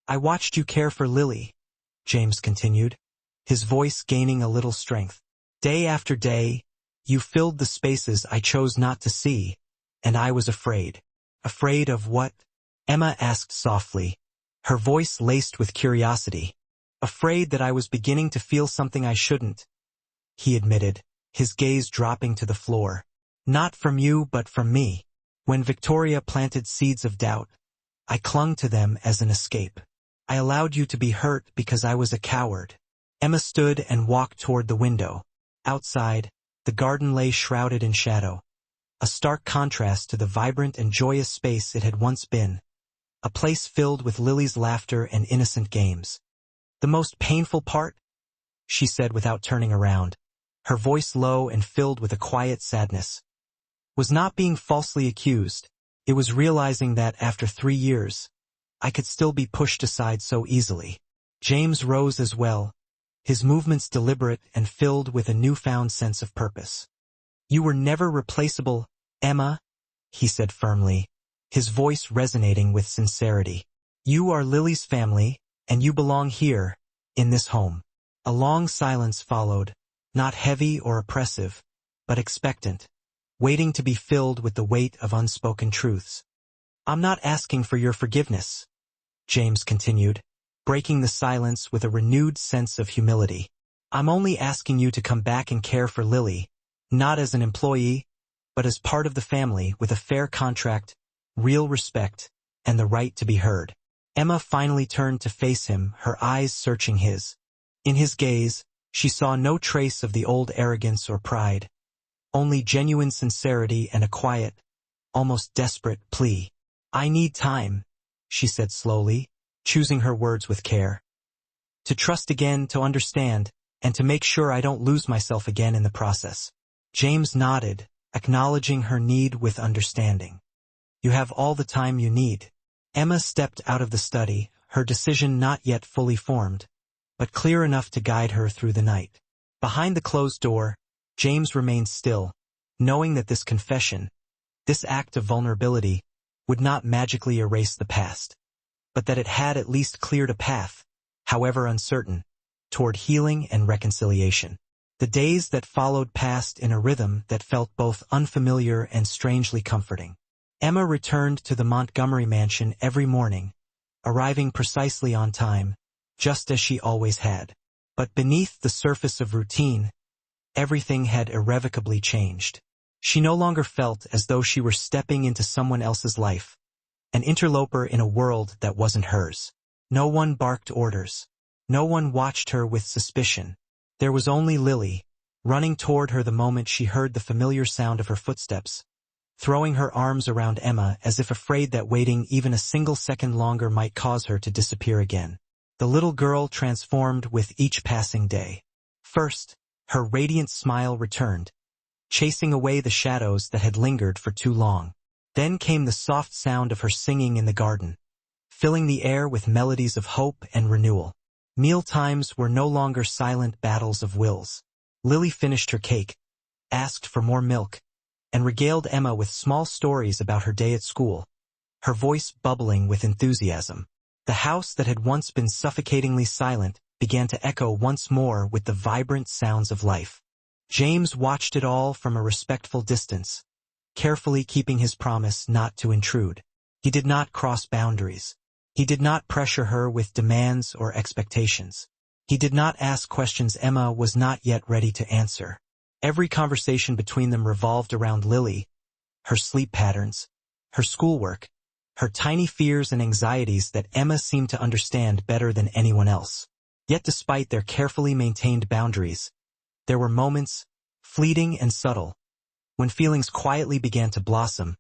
"I watched you care for Lily," James continued, his voice gaining a little strength. "Day after day, you filled the spaces I chose not to see, and I was afraid." "Afraid of what?" Emma asked softly, her voice laced with curiosity. "Afraid that I was beginning to feel something I shouldn't," he admitted, his gaze dropping to the floor. "Not from you but from me. When Victoria planted seeds of doubt, I clung to them as an escape. I allowed you to be hurt because I was a coward." Emma stood and walked toward the window. Outside, the garden lay shrouded in shadow, a stark contrast to the vibrant and joyous space it had once been, a place filled with Lily's laughter and innocent games. "The most painful part?" she said without turning around, her voice low and filled with a quiet sadness. "Was not being falsely accused. It was realizing that after 3 years, I could still be pushed aside so easily." James rose as well, his movements deliberate and filled with a newfound sense of purpose. "You were never replaceable, Emma," he said firmly, his voice resonating with sincerity. "You are Lily's family, and you belong here, in this home." A long silence followed, not heavy or oppressive, but expectant, waiting to be filled with the weight of unspoken truths. "I'm not asking for your forgiveness," James continued, breaking the silence with a renewed sense of humility. "I'm only asking you to come back and care for Lily, not as an employee, but as part of the family with a fair contract, real respect, and the right to be heard." Emma finally turned to face him, her eyes searching his. In his gaze, she saw no trace of the old arrogance or pride, only genuine sincerity and a quiet, almost desperate plea. "I need time," she said slowly, choosing her words with care. To trust again, to understand, and to make sure I don't lose myself again in the process. James nodded, acknowledging her need with understanding. You have all the time you need. Emma stepped out of the study, her decision not yet fully formed, but clear enough to guide her through the night. Behind the closed door, James remained still, knowing that this confession, this act of vulnerability, would not magically erase the past, but that it had at least cleared a path, however uncertain, toward healing and reconciliation. The days that followed passed in a rhythm that felt both unfamiliar and strangely comforting. Emma returned to the Montgomery mansion every morning, arriving precisely on time, just as she always had. But beneath the surface of routine, everything had irrevocably changed. She no longer felt as though she were stepping into someone else's life, an interloper in a world that wasn't hers. No one barked orders. No one watched her with suspicion. There was only Lily, running toward her the moment she heard the familiar sound of her footsteps, throwing her arms around Emma as if afraid that waiting even a single second longer might cause her to disappear again. The little girl transformed with each passing day. First, her radiant smile returned, chasing away the shadows that had lingered for too long. Then came the soft sound of her singing in the garden, filling the air with melodies of hope and renewal. Meal times were no longer silent battles of wills. Lily finished her cake, asked for more milk, and regaled Emma with small stories about her day at school, her voice bubbling with enthusiasm. The house that had once been suffocatingly silent began to echo once more with the vibrant sounds of life. James watched it all from a respectful distance, carefully keeping his promise not to intrude. He did not cross boundaries. He did not pressure her with demands or expectations. He did not ask questions Emma was not yet ready to answer. Every conversation between them revolved around Lily, her sleep patterns, her schoolwork, her tiny fears and anxieties that Emma seemed to understand better than anyone else. Yet despite their carefully maintained boundaries, there were moments, fleeting and subtle, when feelings quietly began to blossom,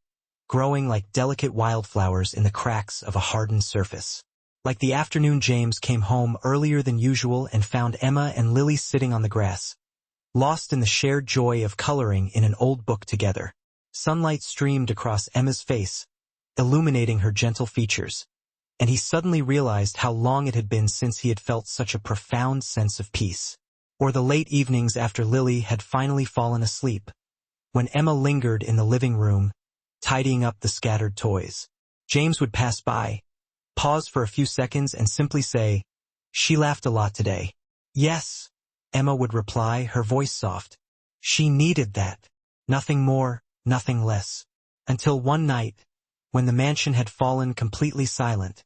growing like delicate wildflowers in the cracks of a hardened surface. Like the afternoon James came home earlier than usual and found Emma and Lily sitting on the grass, lost in the shared joy of coloring in an old book together. Sunlight streamed across Emma's face, illuminating her gentle features, and he suddenly realized how long it had been since he had felt such a profound sense of peace. Or the late evenings after Lily had finally fallen asleep, when Emma lingered in the living room, tidying up the scattered toys. James would pass by, pause for a few seconds and simply say, "She laughed a lot today." "Yes," Emma would reply, her voice soft. She needed that. Nothing more, nothing less. Until one night, when the mansion had fallen completely silent,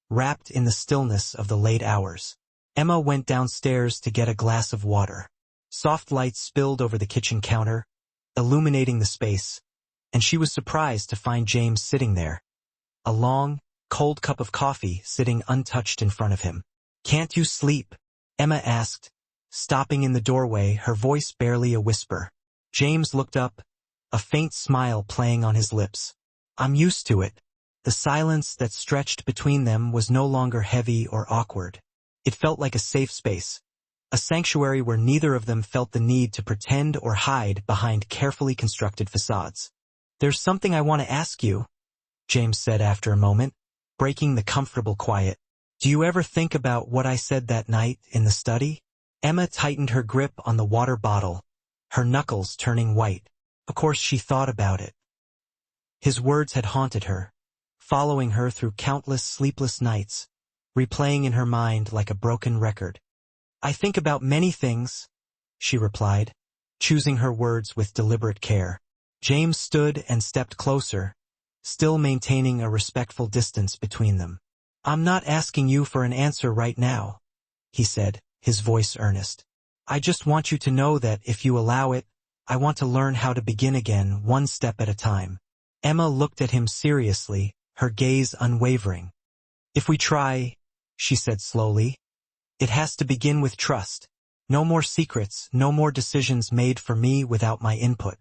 wrapped in the stillness of the late hours. Emma went downstairs to get a glass of water. Soft light spilled over the kitchen counter, illuminating the space, and she was surprised to find James sitting there, a long, cold cup of coffee sitting untouched in front of him. "Can't you sleep?" Emma asked, stopping in the doorway, her voice barely a whisper. James looked up, a faint smile playing on his lips. "I'm used to it." The silence that stretched between them was no longer heavy or awkward. It felt like a safe space, a sanctuary where neither of them felt the need to pretend or hide behind carefully constructed facades. "There's something I want to ask you," James said after a moment, breaking the comfortable quiet. "Do you ever think about what I said that night in the study?" Emma tightened her grip on the water bottle, her knuckles turning white. Of course she thought about it. His words had haunted her, following her through countless sleepless nights, replaying in her mind like a broken record. "I think about many things," she replied, choosing her words with deliberate care. James stood and stepped closer, still maintaining a respectful distance between them. "I'm not asking you for an answer right now," he said, his voice earnest. "I just want you to know that if you allow it, I want to learn how to begin again, one step at a time." Emma looked at him seriously, her gaze unwavering. "If we try," she said slowly, "it has to begin with trust. No more secrets, no more decisions made for me without my input.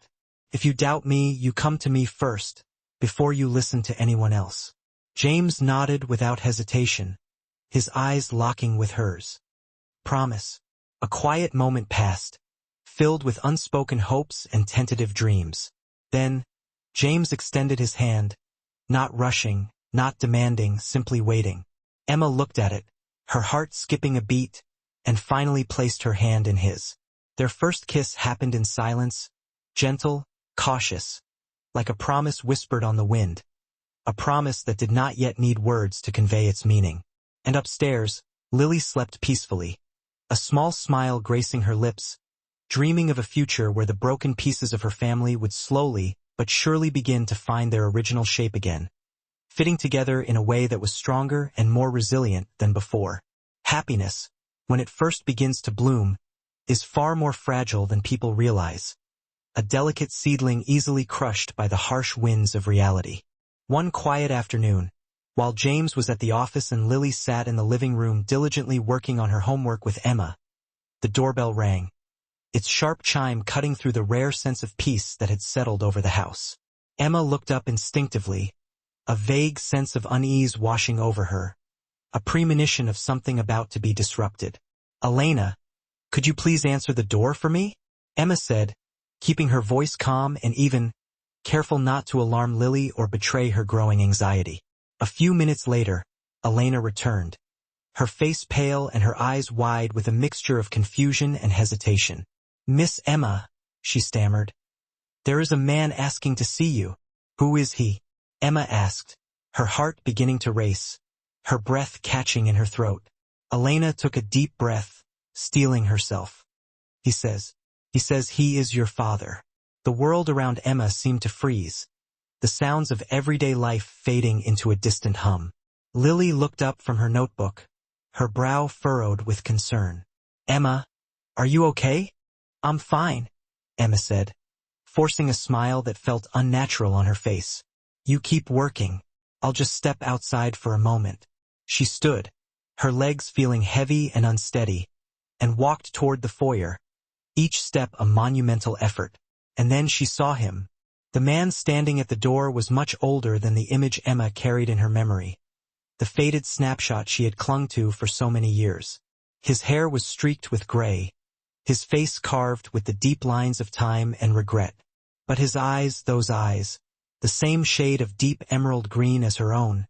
If you doubt me, you come to me first, before you listen to anyone else." James nodded without hesitation, his eyes locking with hers. Promise. A quiet moment passed, filled with unspoken hopes and tentative dreams. Then, James extended his hand, not rushing, not demanding, simply waiting. Emma looked at it, her heart skipping a beat, and finally placed her hand in his. Their first kiss happened in silence, gentle, cautious, like a promise whispered on the wind, a promise that did not yet need words to convey its meaning. And upstairs, Lily slept peacefully, a small smile gracing her lips, dreaming of a future where the broken pieces of her family would slowly but surely begin to find their original shape again, fitting together in a way that was stronger and more resilient than before. Happiness, when it first begins to bloom, is far more fragile than people realize, a delicate seedling easily crushed by the harsh winds of reality. One quiet afternoon, while James was at the office and Lily sat in the living room diligently working on her homework with Emma, the doorbell rang, its sharp chime cutting through the rare sense of peace that had settled over the house. Emma looked up instinctively, a vague sense of unease washing over her, a premonition of something about to be disrupted. "Elena, could you please answer the door for me?" Emma said, keeping her voice calm and even, careful not to alarm Lily or betray her growing anxiety. A few minutes later, Elena returned, her face pale and her eyes wide with a mixture of confusion and hesitation. "Miss Emma," she stammered, "there is a man asking to see you." "Who is he?" Emma asked, her heart beginning to race, her breath catching in her throat. Elena took a deep breath, steeling herself. He says he is your father." The world around Emma seemed to freeze, the sounds of everyday life fading into a distant hum. Lily looked up from her notebook, her brow furrowed with concern. "Emma, are you okay?" "I'm fine," Emma said, forcing a smile that felt unnatural on her face. "You keep working. I'll just step outside for a moment." She stood, her legs feeling heavy and unsteady, and walked toward the foyer, each step a monumental effort. And then she saw him. The man standing at the door was much older than the image Emma carried in her memory, the faded snapshot she had clung to for so many years. His hair was streaked with gray, his face carved with the deep lines of time and regret. But his eyes, those eyes, the same shade of deep emerald green as her own,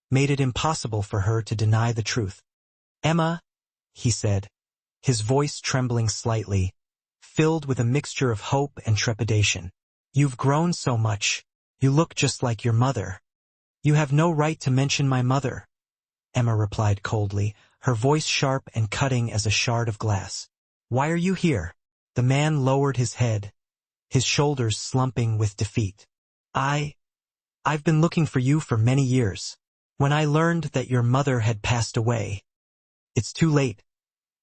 made it impossible for her to deny the truth. "Emma," he said, his voice trembling slightly, filled with a mixture of hope and trepidation. "You've grown so much. You look just like your mother." "You have no right to mention my mother," Emma replied coldly, her voice sharp and cutting as a shard of glass. "Why are you here?" The man lowered his head, his shoulders slumping with defeat. I've been looking for you for many years. When I learned that your mother had passed away." "It's too late."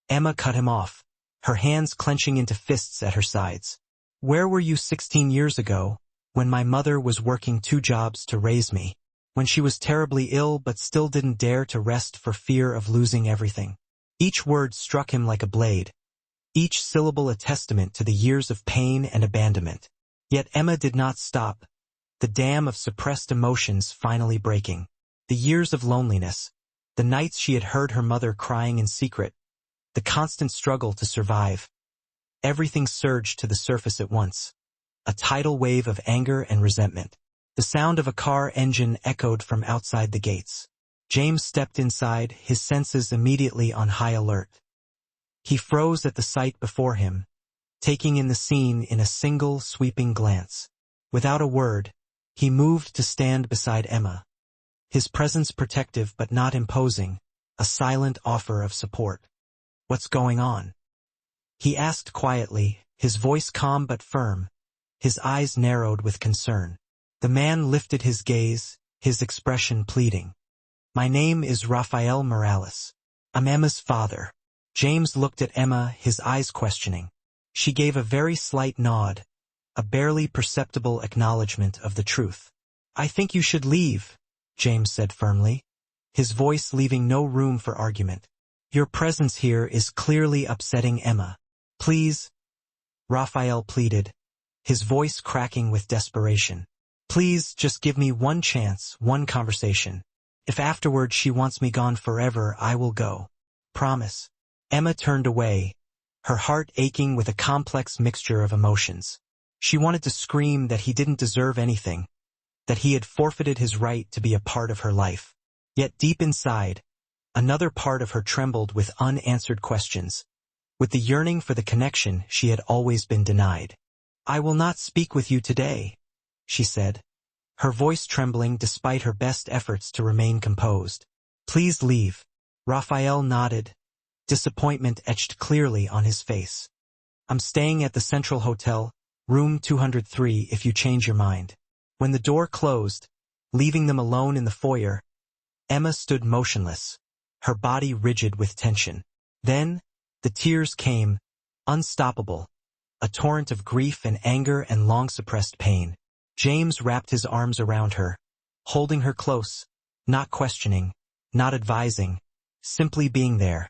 Emma cut him off, her hands clenching into fists at her sides. "Where were you 16 years ago, when my mother was working 2 jobs to raise me, when she was terribly ill but still didn't dare to rest for fear of losing everything?" Each word struck him like a blade, each syllable a testament to the years of pain and abandonment. Yet Emma did not stop, the dam of suppressed emotions finally breaking. The years of loneliness, the nights she had heard her mother crying in secret, the constant struggle to survive. Everything surged to the surface at once, a tidal wave of anger and resentment. The sound of a car engine echoed from outside the gates. James stepped inside, his senses immediately on high alert. He froze at the sight before him, taking in the scene in a single sweeping glance. Without a word, he moved to stand beside Emma, his presence protective but not imposing, a silent offer of support. "What's going on?" he asked quietly, his voice calm but firm, his eyes narrowed with concern. The man lifted his gaze, his expression pleading. "My name is Rafael Morales. I'm Emma's father." James looked at Emma, his eyes questioning. She gave a very slight nod, a barely perceptible acknowledgement of the truth. "I think you should leave," James said firmly, his voice leaving no room for argument. "Your presence here is clearly upsetting Emma. Please," Rafael pleaded, his voice cracking with desperation. "Please, just give me one chance, one conversation. If afterward she wants me gone forever, I will go. Promise. Emma turned away, her heart aching with a complex mixture of emotions. She wanted to scream that he didn't deserve anything, that he had forfeited his right to be a part of her life. Yet deep inside, another part of her trembled with unanswered questions, with the yearning for the connection she had always been denied. I will not speak with you today, she said, her voice trembling despite her best efforts to remain composed. Please leave. Raphael nodded, disappointment etched clearly on his face. I'm staying at the Central Hotel, room 203 if you change your mind. When the door closed, leaving them alone in the foyer, Emma stood motionless, her body rigid with tension. Then, the tears came, unstoppable, a torrent of grief and anger and long-suppressed pain. James wrapped his arms around her, holding her close, not questioning, not advising, simply being there,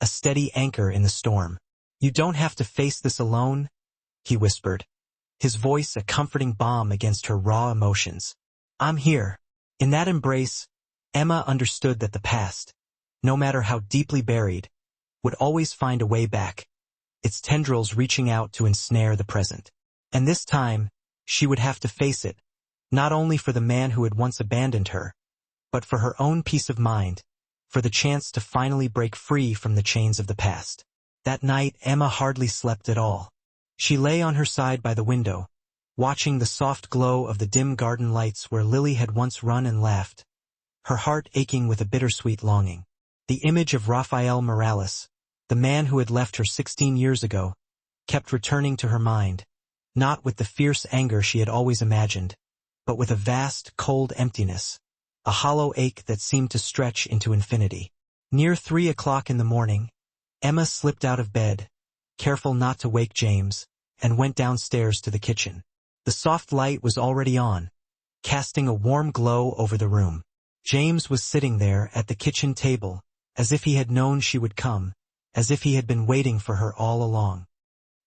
a steady anchor in the storm. You don't have to face this alone, he whispered, his voice a comforting balm against her raw emotions. I'm here. In that embrace, Emma understood that the past, no matter how deeply buried, would always find a way back, its tendrils reaching out to ensnare the present. And this time, she would have to face it, not only for the man who had once abandoned her, but for her own peace of mind, for the chance to finally break free from the chains of the past. That night, Emma hardly slept at all. She lay on her side by the window, watching the soft glow of the dim garden lights where Lily had once run and laughed, her heart aching with a bittersweet longing. The image of Rafael Morales, the man who had left her 16 years ago, kept returning to her mind, not with the fierce anger she had always imagined, but with a vast, cold emptiness, a hollow ache that seemed to stretch into infinity. Near 3 o'clock in the morning, Emma slipped out of bed, careful not to wake James, and went downstairs to the kitchen. The soft light was already on, casting a warm glow over the room. James was sitting there at the kitchen table, as if he had known she would come, as if he had been waiting for her all along.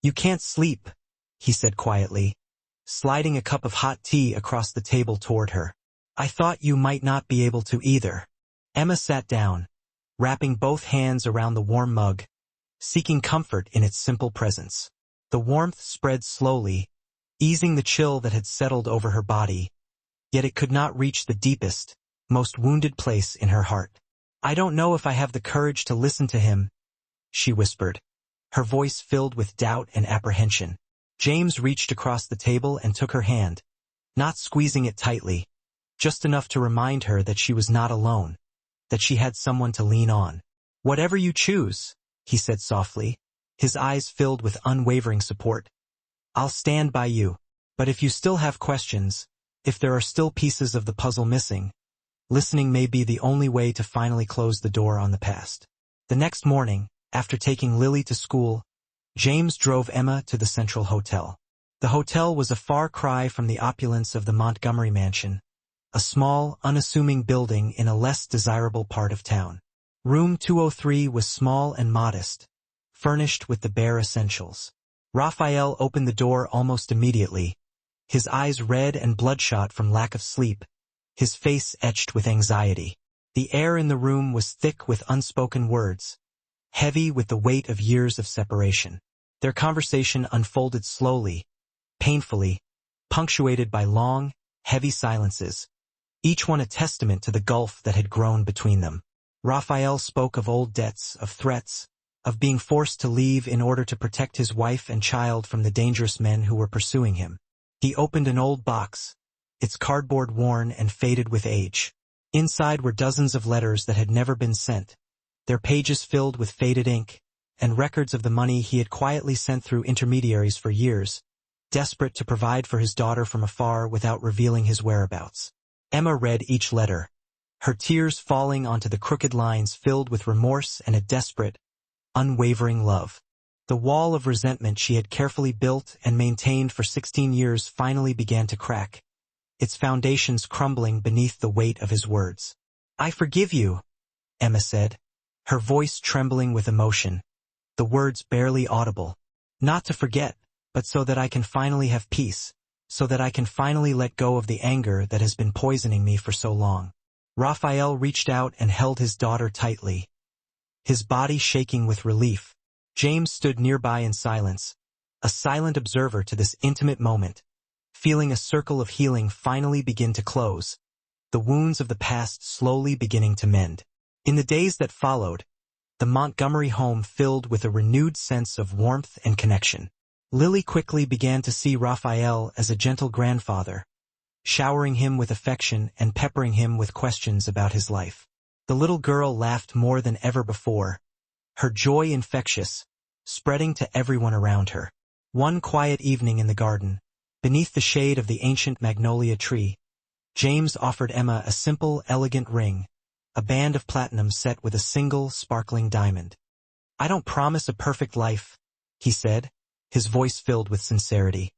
You can't sleep, he said quietly, sliding a cup of hot tea across the table toward her. I thought you might not be able to either. Emma sat down, wrapping both hands around the warm mug, seeking comfort in its simple presence. The warmth spread slowly, easing the chill that had settled over her body, yet it could not reach the deepest, most wounded place in her heart. I don't know if I have the courage to listen to him, she whispered, her voice filled with doubt and apprehension. James reached across the table and took her hand, not squeezing it tightly, just enough to remind her that she was not alone, that she had someone to lean on. Whatever you choose, he said softly, his eyes filled with unwavering support. I'll stand by you, but if you still have questions, if there are still pieces of the puzzle missing, listening may be the only way to finally close the door on the past. The next morning, after taking Lily to school, James drove Emma to the Central Hotel. The hotel was a far cry from the opulence of the Montgomery mansion, a small, unassuming building in a less desirable part of town. Room 203 was small and modest, furnished with the bare essentials. Raphael opened the door almost immediately, his eyes red and bloodshot from lack of sleep, his face etched with anxiety. The air in the room was thick with unspoken words, heavy with the weight of years of separation. Their conversation unfolded slowly, painfully, punctuated by long, heavy silences, each one a testament to the gulf that had grown between them. Raphael spoke of old debts, of threats, of being forced to leave in order to protect his wife and child from the dangerous men who were pursuing him. He opened an old box, its cardboard worn and faded with age. Inside were dozens of letters that had never been sent, their pages filled with faded ink, and records of the money he had quietly sent through intermediaries for years, desperate to provide for his daughter from afar without revealing his whereabouts. Emma read each letter, her tears falling onto the crooked lines filled with remorse and a desperate, unwavering love. The wall of resentment she had carefully built and maintained for 16 years finally began to crack, its foundations crumbling beneath the weight of his words. I forgive you, Emma said, her voice trembling with emotion, the words barely audible. Not to forget, but so that I can finally have peace, so that I can finally let go of the anger that has been poisoning me for so long. Raphael reached out and held his daughter tightly, his body shaking with relief. James stood nearby in silence, a silent observer to this intimate moment, feeling a circle of healing finally begin to close, the wounds of the past slowly beginning to mend. In the days that followed, the Montgomery home filled with a renewed sense of warmth and connection. Lily quickly began to see Raphael as a gentle grandfather, showering him with affection and peppering him with questions about his life. The little girl laughed more than ever before, her joy infectious, spreading to everyone around her. One quiet evening in the garden, beneath the shade of the ancient magnolia tree, James offered Emma a simple, elegant ring, a band of platinum set with a single, sparkling diamond. "I don't promise a perfect life," he said, his voice filled with sincerity.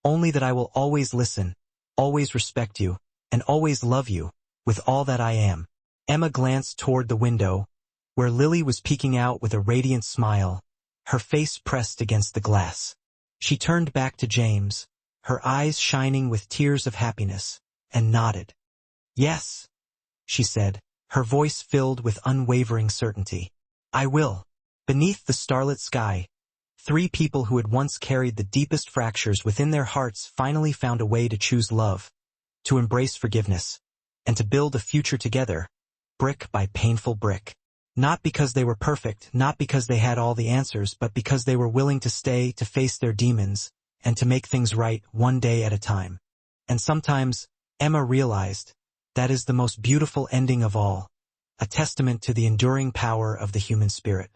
"Only that I will always listen, always respect you, and always love you, with all that I am." Emma glanced toward the window, where Lily was peeking out with a radiant smile, her face pressed against the glass. She turned back to James, her eyes shining with tears of happiness, and nodded. "Yes," she said, her voice filled with unwavering certainty. "I will." Beneath the starlit sky, three people who had once carried the deepest fractures within their hearts finally found a way to choose love, to embrace forgiveness, and to build a future together, brick by painful brick. Not because they were perfect, not because they had all the answers, but because they were willing to stay, to face their demons, and to make things right one day at a time. And sometimes, Emma realized, that is the most beautiful ending of all, a testament to the enduring power of the human spirit.